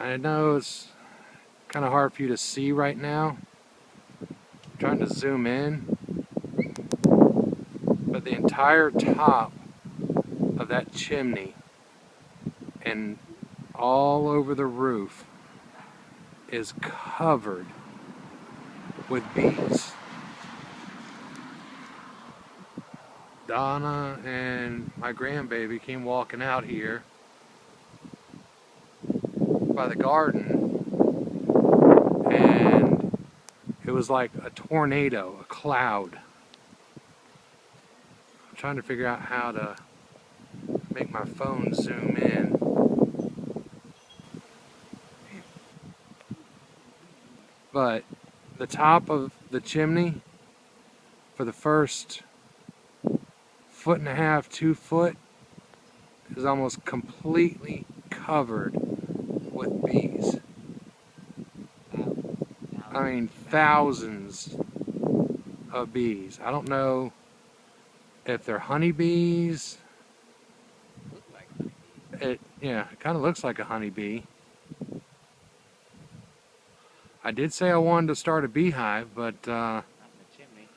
I know it's kind of hard for you to see right now. I'm trying to zoom in, but the entire top of that chimney and all over the roof is covered with bees. Donna and my grandbaby came walking out here by the garden, and it was like a tornado, a cloud. I'm trying to figure out how to make my phone zoom in. But the top of the chimney for the first 1.5 to 2 foot is almost completely covered with bees. I mean, thousands of bees. I don't know if they're honeybees. It kind of looks like a honeybee. I did say I wanted to start a beehive, but Not in the chimney.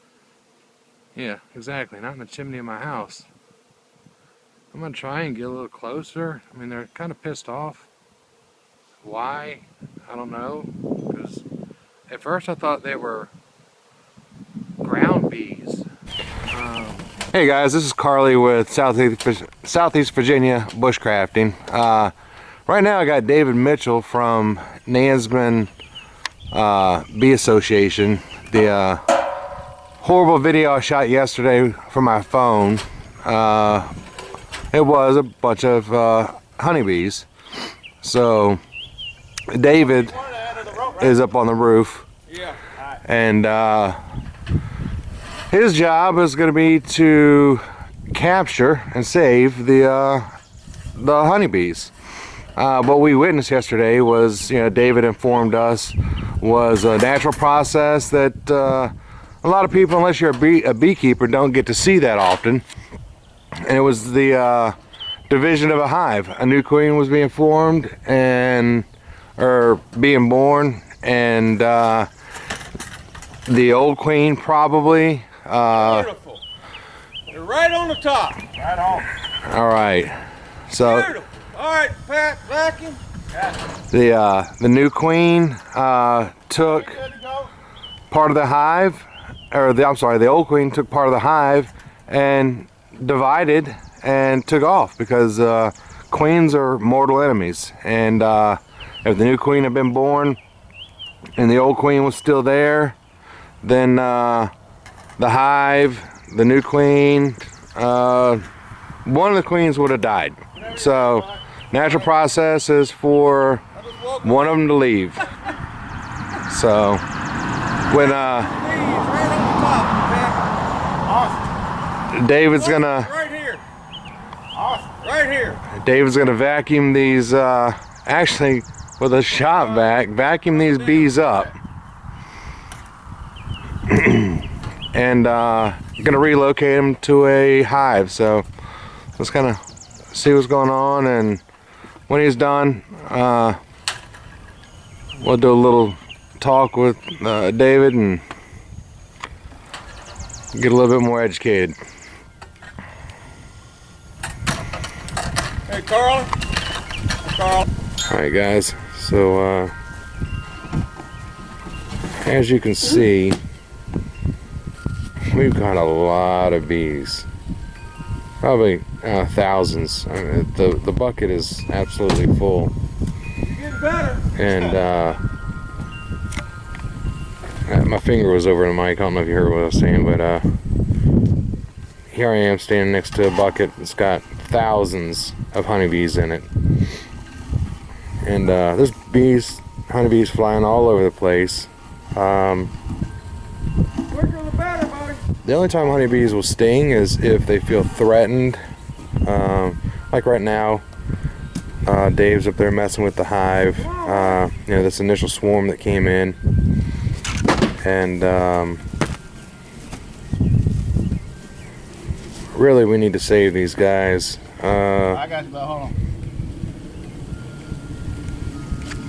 yeah, exactly, not in the chimney of my house. I'm gonna try and get a little closer. I mean, they're kind of pissed off. Why? I don't know. Because at first I thought they were ground bees. Hey guys, this is Carly with Southeast Virginia Bushcrafting. Right now I got David Mitchell from Nansemond Bee Association. The horrible video I shot yesterday from my phone, it was a bunch of honeybees. So David is up on the roof, and his job is going to be to capture and save the honeybees. What we witnessed yesterday was, David informed us, was a natural process that a lot of people, unless you're a beekeeper, don't get to see that often. And it was the division of a hive. A new queen was being formed or being born, and the old queen probably. Beautiful. They're right on the top. Right on. All right. So. Beautiful. All right, Pat, vacuum. The new queen took part of the hive, the old queen took part of the hive and divided and took off, because queens are mortal enemies. And if the new queen had been born and the old queen was still there, then the hive, the new queen, one of the queens would have died. So natural process is for one of them to leave. So when David's gonna Right here. Awesome. Right here. David's gonna vacuum these, actually with a shop vac, vacuum these bees up, and gonna relocate them to a hive. So let's kind of see what's going on, and when he's done, we'll do a little talk with David and get a little bit more educated. Hey, Carl. Carl. All right, guys. So as you can see, we've got a lot of bees. Probably thousands. I mean, the bucket is absolutely full. You're getting better. And my finger was over the mic. I don't know if you heard what I was saying, but here I am standing next to a bucket that's got thousands of honeybees in it. And there's honeybees flying all over the place. Quicker the better, buddy. The only time honeybees will sting is if they feel threatened. Like right now, Dave's up there messing with the hive. This initial swarm that came in, and really we need to save these guys. I got you, but hold on.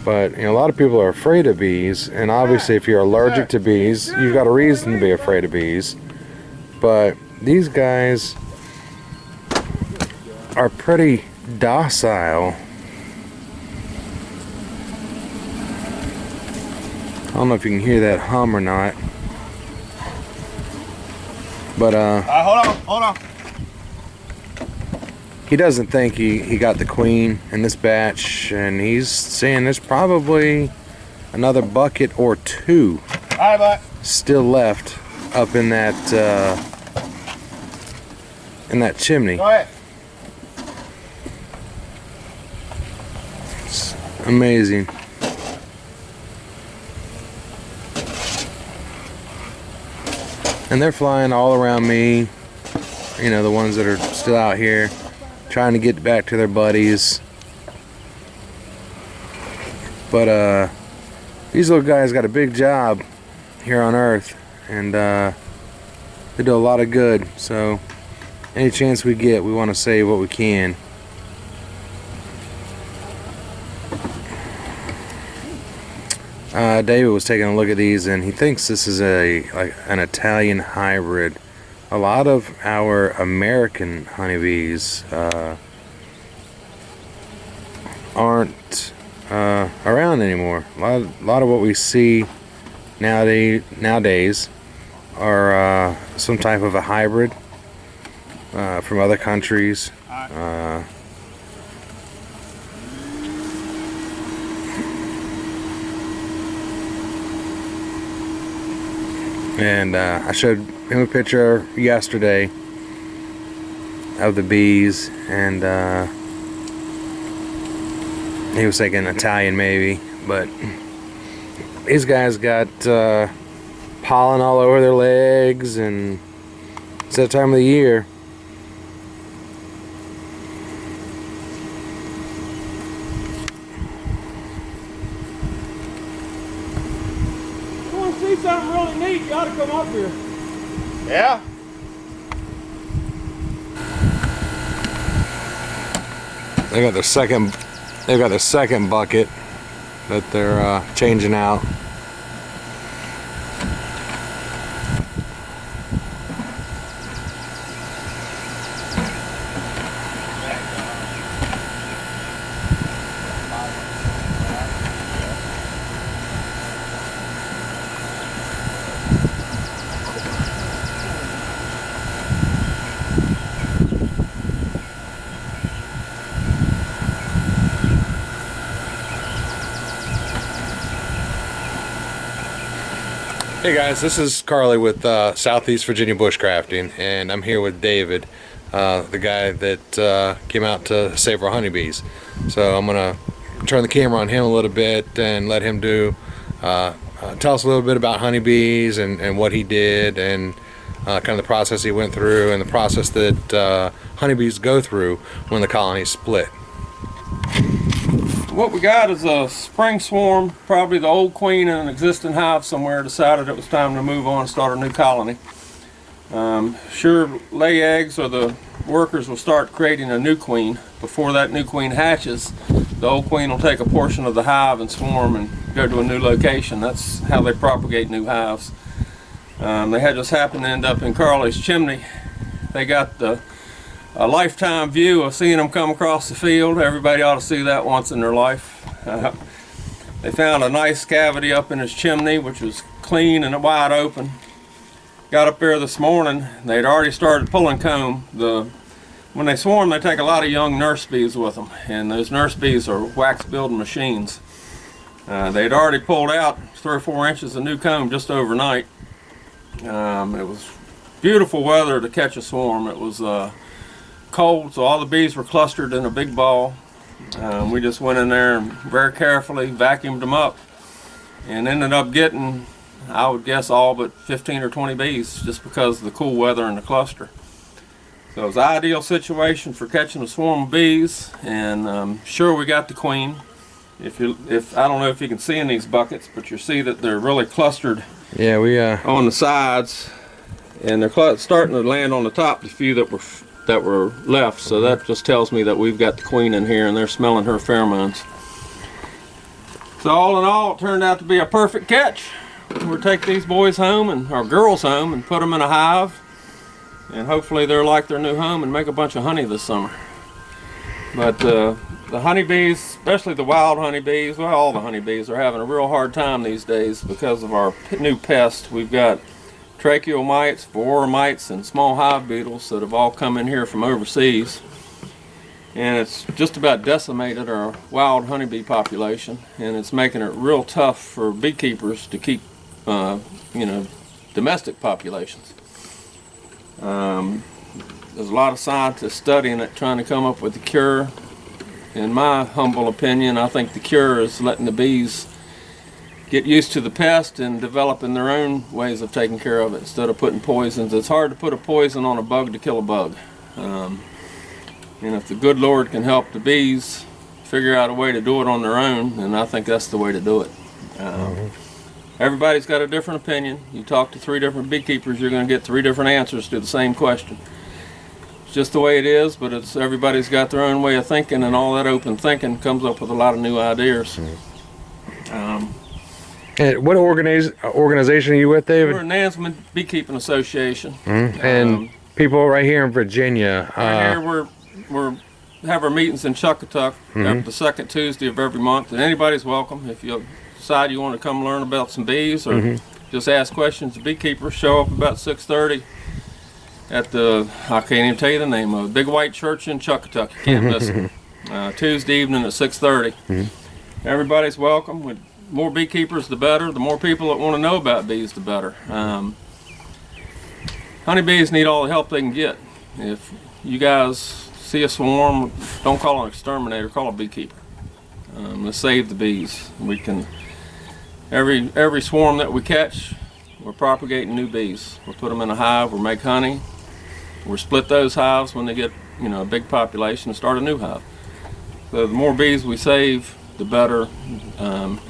But a lot of people are afraid of bees, and obviously if you're allergic to bees, you've got a reason to be afraid of bees. But these guys are pretty docile. I don't know if you can hear that hum or not. But hold on. he doesn't think he got the queen in this batch, and he's saying there's probably another bucket or two still left up in that chimney. Go ahead. It's amazing. And they're flying all around me, the ones that are still out here trying to get back to their buddies. But these little guys got a big job here on Earth, and they do a lot of good. So any chance we get, we want to save what we can. David was taking a look at these, and he thinks this is an Italian hybrid. A lot of our American honeybees aren't around anymore. A lot of what we see nowadays are some type of a hybrid from other countries. And I showed him a picture yesterday of the bees, and he was thinking Italian maybe, but these guys got pollen all over their legs, and it's that time of the year. See something really neat, you ought to come up here. Yeah? They've got their second bucket that they're changing out. Hey guys, this is Carly with Southeast Virginia Bushcrafting, and I'm here with David, the guy that came out to save our honeybees. So I'm gonna turn the camera on him a little bit and let him tell us a little bit about honeybees and what he did, and kind of the process he went through, and the process that honeybees go through when the colonies split. What we got is a spring swarm. Probably the old queen in an existing hive somewhere decided it was time to move on and start a new colony. Sure, lay eggs, or the workers will start creating a new queen. Before that new queen hatches, the old queen will take a portion of the hive and swarm and go to a new location. That's how they propagate new hives. They had just happened to end up in Carly's chimney. They got a lifetime view of seeing them come across the field. Everybody ought to see that once in their life. They found a nice cavity up in his chimney, which was clean and wide open. Got up there this morning, they'd already started pulling comb. When they swarm, they take a lot of young nurse bees with them, and those nurse bees are wax building machines. They'd already pulled out 3 or 4 inches of new comb just overnight. It was beautiful weather to catch a swarm. It was cold, so all the bees were clustered in a big ball. We just went in there and very carefully vacuumed them up, and ended up getting, I would guess, all but 15 or 20 bees, just because of the cool weather in the cluster. So it was an ideal situation for catching a swarm of bees, and sure, we got the queen. If I don't know if you can see in these buckets, but you see that they're really clustered. Yeah, we on the sides, and they're starting to land on the top. The few that were left, so that just tells me that we've got the queen in here, and they're smelling her pheromones. So all in all, it turned out to be a perfect catch. We'll take these boys home and or girls home and put them in a hive, and hopefully they'll like their new home and make a bunch of honey this summer. But the honeybees, especially the wild honeybees, well, all the honeybees are having a real hard time these days because of our new pest. We've got tracheal mites, varroa mites, and small hive beetles that have all come in here from overseas. And it's just about decimated our wild honeybee population, and it's making it real tough for beekeepers to keep, domestic populations. There's a lot of scientists studying it, trying to come up with a cure. In my humble opinion, I think the cure is letting the bees get used to the pest and developing their own ways of taking care of it instead of putting poisons. It's hard to put a poison on a bug to kill a bug. And if the good Lord can help the bees figure out a way to do it on their own, then I think that's the way to do it. Everybody's got a different opinion. You talk to 3 different beekeepers, you're going to get 3 different answers to the same question. It's just the way it is, but everybody's got their own way of thinking, and all that open thinking comes up with a lot of new ideas. And what organization are you with, David? We're a Nansemond Beekeeping Association. And people right here in Virginia. Right here we're have our meetings in Chuckatuck the second Tuesday of every month, and anybody's welcome. If you decide you want to come learn about some bees or just ask questions, the beekeepers show up about 6:30 at the, I can't even tell you the name of it, Big White Church in Chuckatuck. You can't miss it. Tuesday evening at 6:30. Everybody's welcome. With more beekeepers, the better. The more people that want to know about bees, the better. Honeybees need all the help they can get. If you guys see a swarm, don't call an exterminator, call a beekeeper. Let's save the bees. We can, every swarm that we catch, we're propagating new bees. We'll put them in a hive, we'll make honey, we'll split those hives when they get a big population and start a new hive. So the more bees we save, the better.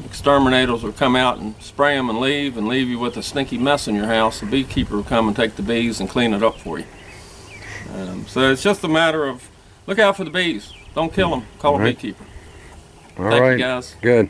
Exterminators will come out and spray them and leave you with a stinky mess in your house. The beekeeper will come and take the bees and clean it up for you. So it's just a matter of look out for the bees. Don't kill them. Call a beekeeper. All Thank right. you, guys. Good.